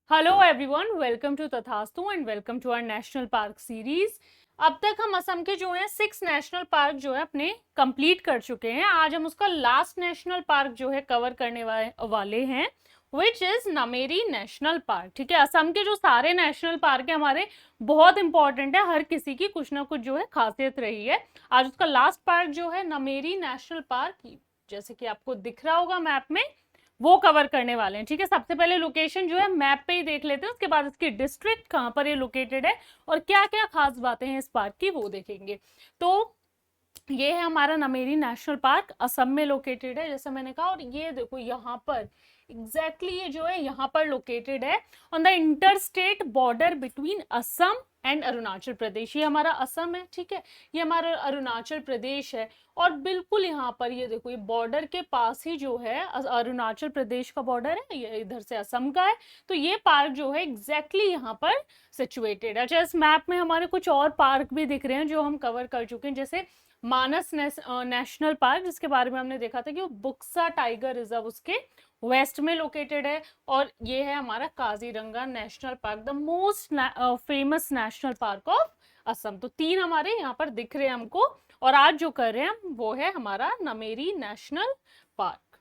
Hello everyone, welcome to Tathastu and welcome to our national park series. अब तक हम असम के जो है 6 नेशनल पार्क जो है अपने कंप्लीट कर चुके हैं। आज हम उसका लास्ट नेशनल पार्क जो है कवर करने वाले हैं, which is Nameri national park. ठीक है, असम के जो सारे नेशनल पार्क है हमारे बहुत इंपॉर्टेंट है, हर किसी की कुछ ना कुछ जो है खासियत रही है। आज उसका लास्ट पार्क जो है नामेरी नेशनल पार्क, जैसे कि आपको दिख रहा होगा मैप में, वो कवर करने वाले हैं। ठीक है, सबसे पहले लोकेशन जो है मैप पे ही देख लेते हैं, उसके बाद इसकी डिस्ट्रिक्ट कहाँ पर ये लोकेटेड है और क्या क्या खास बातें हैं इस पार्क की वो देखेंगे। तो ये है हमारा नामेरी नेशनल पार्क, असम में लोकेटेड है जैसा मैंने कहा। और ये देखो यहाँ पर एग्जैक्टली ये जो है यहाँ पर लोकेटेड है on the interstate border between Assam and Arunachal Pradesh. ये हमारा असम है, ठीक है, ये हमारा अरुणाचल प्रदेश है। और बिल्कुल यहाँ पर ये देखो, ये बॉर्डर के पास ही जो है अरुणाचल प्रदेश का बॉर्डर है, ये इधर से असम का है। तो ये पार्क जो है एग्जैक्टली यहाँ पर सिचुएटेड है। अच्छा, इस मैप में हमारे कुछ और पार्क भी दिख रहे हैं जो हम कवर कर चुके हैं, जैसे मानस नेशनल पार्क, जिसके बारे में हमने देखा था कि वो बुक्सा टाइगर रिजर्व उसके वेस्ट में लोकेटेड है। और ये है हमारा Kaziranga national park, the most famous national park of Assam. तो 3 हमारे यहाँ पर दिख रहे हैं हमको। और आज जो कर रहे हैं हम वो है हमारा नामेरी नेशनल पार्क।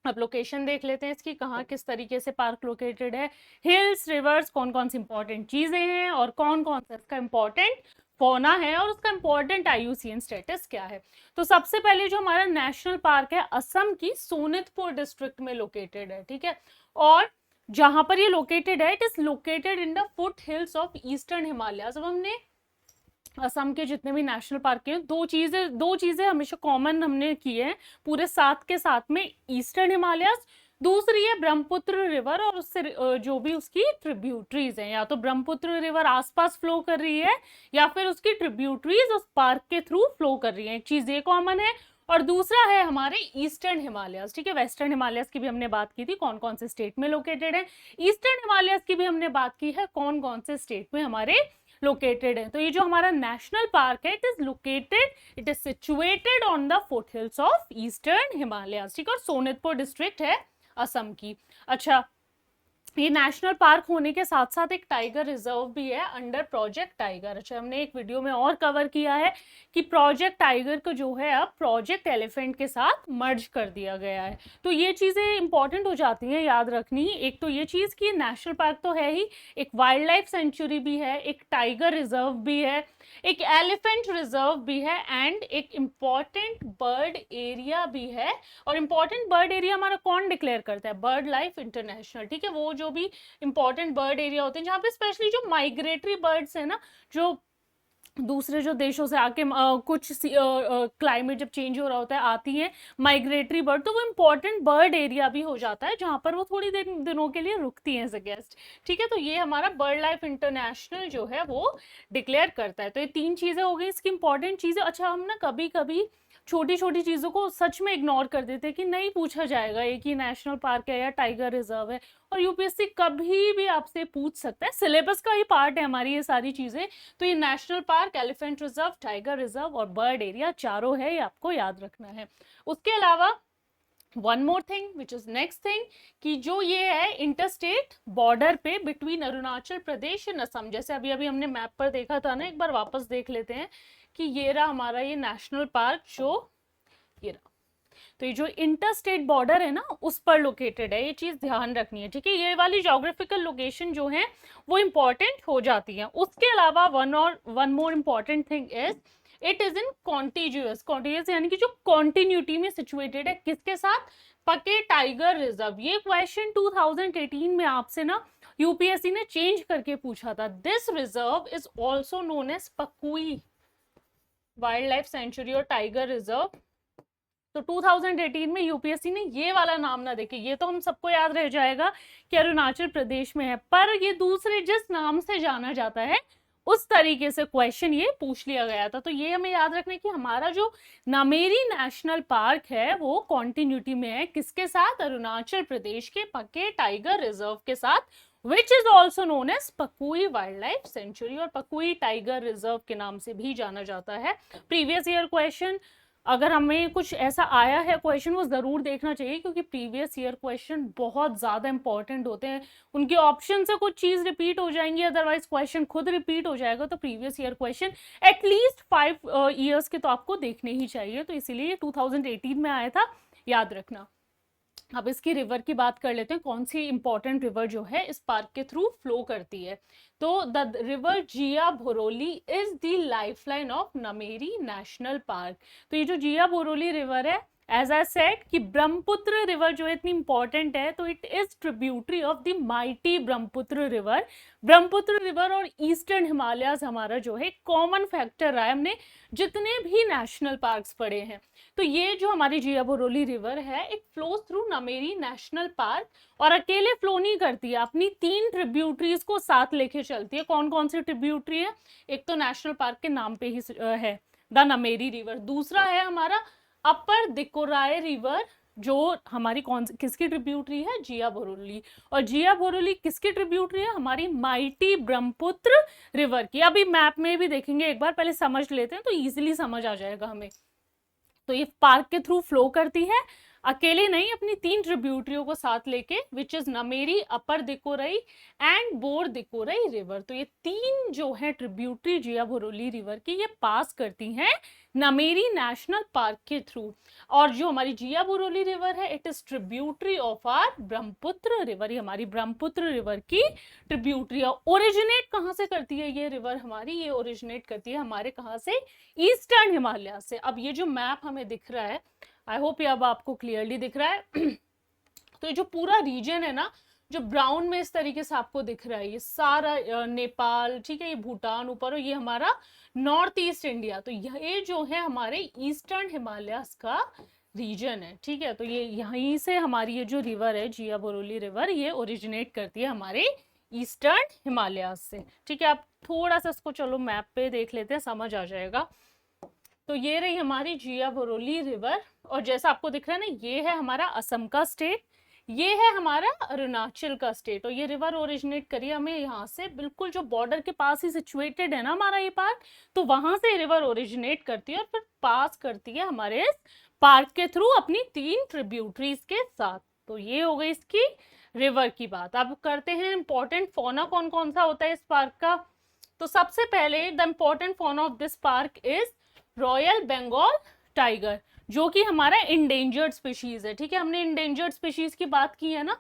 अब लोकेशन देख लेते हैं इसकी, कहाँ किस तरीके से पार्क लोकेटेड है, हिल्स, रिवर्स, कौन कौन सी इंपॉर्टेंट चीजें हैं और कौन कौन सा इसका इंपॉर्टेंट फौना है और उसका इंपॉर्टेंट IUCN स्टेटस क्या है। तो सबसे पहले जो हमारा नेशनल पार्क है असम की सोनितपुर डिस्ट्रिक्ट में लोकेटेड है। ठीक है, और जहां पर ये लोकेटेड है, it is located in the foot hills of eastern Himalaya. अब हमने असम के जितने भी नेशनल पार्क के दो चीजें हमेशा कॉमन हमने की है पूरे 7 के साथ में, ईस्टर्न हिमालयस, दूसरी है ब्रह्मपुत्र रिवर और उससे जो भी उसकी ट्रिब्यूटरीज हैं, या तो ब्रह्मपुत्र रिवर आसपास फ्लो कर रही है या फिर उसकी ट्रिब्यूटरीज उस पार्क के थ्रू फ्लो कर रही है। एक चीज ये कॉमन है। और दूसरा है हमारे ईस्टर्न हिमालयस। ठीक है, वेस्टर्न हिमालयस की भी हमने बात की थी, कौन कौन से स्टेट में लोकेटेड है। ईस्टर्न हिमालयस की भी हमने बात की है, कौन कौन से स्टेट में हमारे लोकेटेड है। तो ये जो हमारा नेशनल पार्क है, it is situated on the foot hills of eastern Himalayas. ठीक है, और सोनितपुर डिस्ट्रिक्ट है असम की। अच्छा, ये नेशनल पार्क होने के साथ साथ एक टाइगर रिजर्व भी है अंडर प्रोजेक्ट टाइगर। अच्छा, हमने एक वीडियो में और कवर किया है कि प्रोजेक्ट टाइगर को जो है अब प्रोजेक्ट एलिफेंट के साथ मर्ज कर दिया गया है। तो ये चीजें इंपॉर्टेंट हो जाती हैं याद रखनी। एक तो ये चीज कि नेशनल पार्क तो है ही, एक वाइल्ड लाइफ सेंचुरी भी है, एक टाइगर रिजर्व भी है, एक एलिफेंट रिजर्व भी है एंड एक इम्पॉर्टेंट बर्ड एरिया भी है। और इम्पॉर्टेंट बर्ड एरिया हमारा कौन डिक्लेयर करता है? Bird life international. ठीक है, वो जो भी इंपॉर्टेंट बर्ड एरिया होते हैं जहाँ पे स्पेशली जो माइग्रेटरी बर्ड्स है ना, जो दूसरे जो देशों से आके कुछ क्लाइमेट जब चेंज हो रहा होता है आती है माइग्रेटरी बर्ड, तो वो इंपॉर्टेंट बर्ड एरिया भी हो जाता है जहां पर वो थोड़ी दिनों के लिए रुकती हैं एज अ गेस्ट। ठीक है, तो ये हमारा बर्ड लाइफ इंटरनेशनल जो है वो डिक्लेयर करता है। तो ये 3 चीजें हो गई इसकी इंपॉर्टेंट चीजें। अच्छा, हम ना कभी कभी छोटी छोटी चीजों को सच में इग्नोर कर देते हैं कि नहीं पूछा जाएगा एक ही नेशनल पार्क है या टाइगर रिजर्व है, और यूपीएससी कभी भी आपसे पूछ सकता है, सिलेबस का ही पार्ट है हमारी ये सारी चीजें। तो ये national park, elephant reserve, tiger reserve और बर्ड एरिया चारों है, ये आपको याद रखना है। उसके अलावा one more thing which is next thing, कि जो ये है इंटरस्टेट बॉर्डर पे बिटवीन अरुणाचल प्रदेश एंड असम, जैसे अभी अभी हमने मैप पर देखा था ना, एक बार वापस देख लेते हैं कि ये रहा हमारा ये नेशनल पार्क, जो ये रहा। तो ये जो इंटरस्टेट बॉर्डर है ना उस पर लोकेटेड है, ये चीज ध्यान रखनी है। ठीक है, ये वाली ज्योग्राफिकल लोकेशन जो है वो इंपॉर्टेंट हो जाती है। उसके अलावा one more important thing is it is in continuous यानी कि जो कॉन्टिन्यूटी में सिचुएटेड है, किसके साथ? पके टाइगर रिजर्व। ये क्वेश्चन 2018 में आपसे ना यूपीएससी ने चेंज करके पूछा था। This reserve is also known as Pakui wildlife sanctuary और टाइगर रिजर्व। तो 2018 में यूपीएससी ने ये वाला नाम ना देखे, ये तो हम सबको याद रह जाएगा कि अरुणाचल प्रदेश में है, पर ये दूसरे जिस नाम से जाना जाता है उस तरीके से क्वेश्चन ये पूछ लिया गया था। तो ये हमें याद रखना है कि हमारा जो नामेरी नेशनल पार्क है वो कॉन्टिन्यूटी में है, किसके साथ? अरुणाचल प्रदेश के पके टाइगर रिजर्व के साथ, which is also known as Pakui wildlife sanctuary, और पकुई टाइगर रिजर्व के नाम से भी जाना जाता है। प्रीवियस ईयर क्वेश्चन अगर हमें कुछ ऐसा आया है क्वेश्चन वो ज़रूर देखना चाहिए, क्योंकि प्रीवियस ईयर क्वेश्चन बहुत ज़्यादा इंपॉर्टेंट होते हैं। उनके ऑप्शन से कुछ चीज़ रिपीट हो जाएंगी, अदरवाइज क्वेश्चन खुद रिपीट हो जाएगा। तो previous year question at least 5 years के तो आपको देखने ही चाहिए। तो इसीलिए 2018 में आया था, याद रखना। अब इसकी रिवर की बात कर लेते हैं, कौन सी इंपॉर्टेंट रिवर जो है इस पार्क के थ्रू फ्लो करती है। तो the river Jia Bhoroli is the lifeline of Nameri national park. तो ये जो जिया भोरोली रिवर है, एज आई सेड कि ब्रह्मपुत्र रिवर जो है इतनी इंपॉर्टेंट है, तो it is tributary of the mighty Brahmaputra river. Brahmaputra river और ईस्टर्न हिमालयाज हमारा जो है कॉमन फैक्टर रहा है हमने जितने भी नेशनल पार्क्स पढ़े हैं। तो ये जो हमारी जिया भोरोली रिवर है, it flows through Nameri national park, और अकेले फ्लो नहीं करती है, अपनी 3 ट्रिब्यूटरीज को साथ लेके चलती है। कौन कौन सी ट्रिब्यूटरी है? एक तो नेशनल पार्क के नाम पे ही है, द नमेरी रिवर। दूसरा है हमारा अपर दिकोराय रिवर, जो हमारी किसकी ट्रिब्यूटरी है? जिया भोरोली। और जिया भोरोली किसकी ट्रिब्यूटरी है? हमारी माइटी ब्रह्मपुत्र रिवर की। अभी मैप में भी देखेंगे, एक बार पहले समझ लेते हैं तो इजीली समझ आ जाएगा हमें। तो ये पार्क के थ्रू फ्लो करती है, अकेले नहीं, अपनी 3 ट्रिब्यूटरियों को साथ लेके, which is Nameri, upper Dikorai and Bor Dikorai river. तो ये 3 जो है ट्रिब्यूटरी जिया भोरोली रिवर की, ये पास करती हैं नमेरी नेशनल पार्क के थ्रू। और जो हमारी जिया भोरोली रिवर है, it is tributary of our Brahmaputra river. ये हमारी ब्रह्मपुत्र रिवर की ट्रिब्यूटरी है। ओरिजिनेट कहाँ से करती है ये रिवर हमारी? ये ओरिजिनेट करती है हमारे कहाँ से? ईस्टर्न हिमालय से। अब ये जो मैप हमें दिख रहा है, आई होप ये अब आपको क्लियरली दिख रहा है। तो ये जो पूरा रीजन है ना, जो ब्राउन में इस तरीके से आपको दिख रहा है, ये सारा नेपाल, ठीक है, ये भूटान ऊपर, और ये हमारा नॉर्थ ईस्ट इंडिया। तो ये जो है हमारे ईस्टर्न हिमालयस का रीजन है, ठीक है। तो ये यहीं से हमारी ये जो रिवर है जिया भोरोली रिवर, ये ओरिजिनेट करती है हमारे ईस्टर्न हिमालयस से, ठीक है। आप थोड़ा सा इसको चलो मैप पे देख लेते हैं, समझ आ जाएगा। तो ये रही हमारी जिया भोरोली रिवर, और जैसा आपको दिख रहा है ना, ये है हमारा असम का स्टेट, ये है हमारा अरुणाचल का स्टेट। और ये रिवर ओरिजिनेट करी हमें यहाँ से, बिल्कुल जो बॉर्डर के पास ही सिचुएटेड है ना हमारा ये पार्क, तो वहां से रिवर ओरिजिनेट करती है और फिर पास करती है हमारे इस पार्क के थ्रू अपनी 3 ट्रिब्यूटरीज के साथ। तो ये हो गई इसकी रिवर की बात। अब करते हैं इंपॉर्टेंट फौना कौन कौन सा होता है इस पार्क का। तो सबसे पहले the important fauna of this park is royal Bengal tiger, जो कि हमारा इंडेंजर्ड स्पीशीज है, ठीक है। हमने इंडेंजर्ड स्पीशीज की बात की है ना,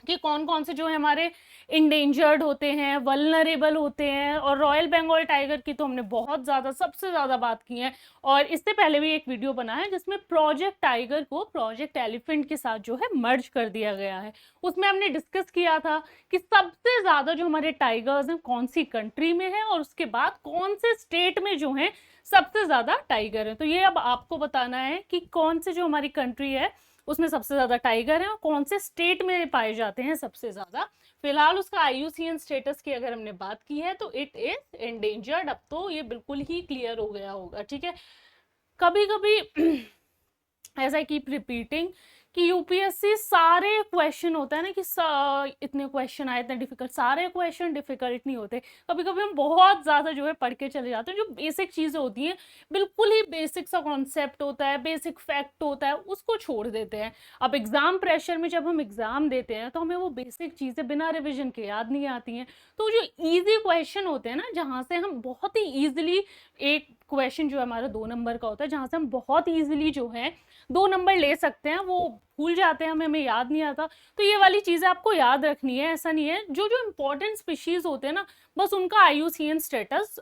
कि कौन कौन से जो है हमारे इंडेंजर्ड होते हैं, वल्नरेबल होते हैं। और रॉयल बंगाल टाइगर की तो हमने बहुत ज़्यादा, सबसे ज़्यादा बात की है। और इससे पहले भी एक वीडियो बना है जिसमें प्रोजेक्ट टाइगर को प्रोजेक्ट एलिफेंट के साथ जो है मर्ज कर दिया गया है। उसमें हमने डिस्कस किया था कि सबसे ज़्यादा जो हमारे टाइगर्स हैं कौन सी कंट्री में है, और उसके बाद कौन से स्टेट में जो है सबसे ज़्यादा टाइगर है। तो ये अब आपको बताना है कि कौन से जो हमारी कंट्री है उसमें सबसे ज्यादा टाइगर है और कौन से स्टेट में पाए जाते हैं सबसे ज्यादा। फिलहाल उसका IUCN स्टेटस की अगर हमने बात की है तो इट इज एंडेंजर्ड। अब तो ये बिल्कुल ही क्लियर हो गया होगा, ठीक है। कभी कभी एज आई कीप रिपीटिंग कि यूपीएससी सारे क्वेश्चन होता है ना कि इतने क्वेश्चन आए, इतने डिफिकल्ट, सारे क्वेश्चन डिफिकल्ट नहीं होते। कभी कभी हम बहुत ज़्यादा जो है पढ़ के चले जाते हैं, जो बेसिक चीज़ें होती हैं, बिल्कुल ही बेसिक सा कॉन्सेप्ट होता है, बेसिक फैक्ट होता है, उसको छोड़ देते हैं। अब एग्जाम प्रेशर में जब हम एग्जाम देते हैं तो हमें वो बेसिक चीज़ें बिना रिविजन के याद नहीं आती हैं। तो जो ईजी क्वेश्चन होते हैं ना, जहाँ से हम बहुत ही ईजिली, एक क्वेश्चन जो हमारा 2 नंबर का होता है जहाँ से हम बहुत ईजिली जो है 2 नंबर ले सकते हैं, वो भूल जाते हैं, हमें याद नहीं आता। तो ये वाली चीज़ें आपको याद रखनी है। ऐसा नहीं है, जो जो इम्पोर्टेंट स्पीशीज होते हैं ना, बस उनका IUCN स्टेटस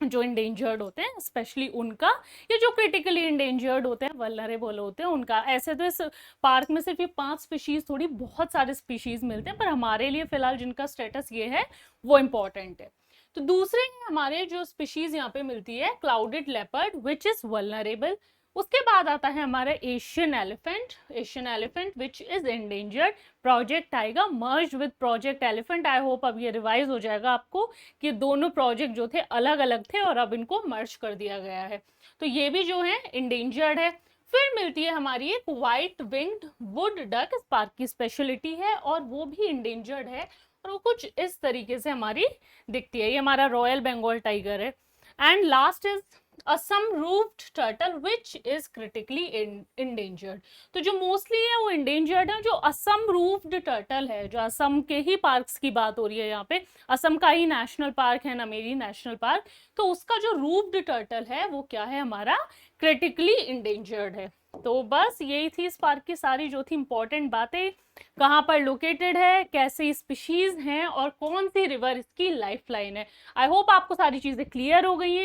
जो इंडेंजर्ड होते हैं स्पेशली उनका, या जो क्रिटिकली इंडेंजर्ड होते हैं, वल्नरेबल होते हैं, उनका। ऐसे तो इस पार्क में सिर्फ ये 5 स्पीशीज, थोड़ी बहुत सारे स्पीशीज मिलते हैं, पर हमारे लिए फिलहाल जिनका स्टेटस ये है वो इम्पोर्टेंट है। तो दूसरे हमारे जो स्पीशीज यहाँ पे मिलती है, clouded leopard which is vulnerable. उसके बाद आता है हमारा Asian elephant which is endangered. Project tiger merge with project elephant. I hope अब ये रिवाइज हो जाएगा आपको कि दोनों प्रोजेक्ट जो थे अलग अलग थे और अब इनको मर्ज कर दिया गया है। तो ये भी जो है इंडेंजर्ड है। फिर मिलती है हमारी एक व्हाइट विंग्ड वुड डक, इस पार्क की स्पेशलिटी है, और वो भी इंडेंजर्ड है, और वो कुछ इस तरीके से हमारी दिखती है। ये हमारा रॉयल बंगाल टाइगर है। And last is Assam roofed turtle which is critically endangered. तो जो मोस्टली है वो इंडेंजर्ड है, जो असम रूफ्ड टर्टल है, जो असम के ही पार्क्स की बात हो रही है यहाँ पे, असम का ही नेशनल पार्क है नमेरी नेशनल पार्क, तो उसका जो रूफ्ड टर्टल है वो क्या है हमारा, क्रिटिकली इंडेंजर्ड है। तो बस यही थी इस पार्क की सारी जो थी इंपॉर्टेंट बातें, कहाँ पर लोकेटेड है, कैसे स्पीशीज हैं और कौन सी रिवर इसकी लाइफलाइन है। आई होप आपको सारी चीजें क्लियर हो गई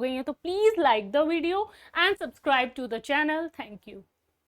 हैं। तो please like the video and subscribe to the channel. Thank you.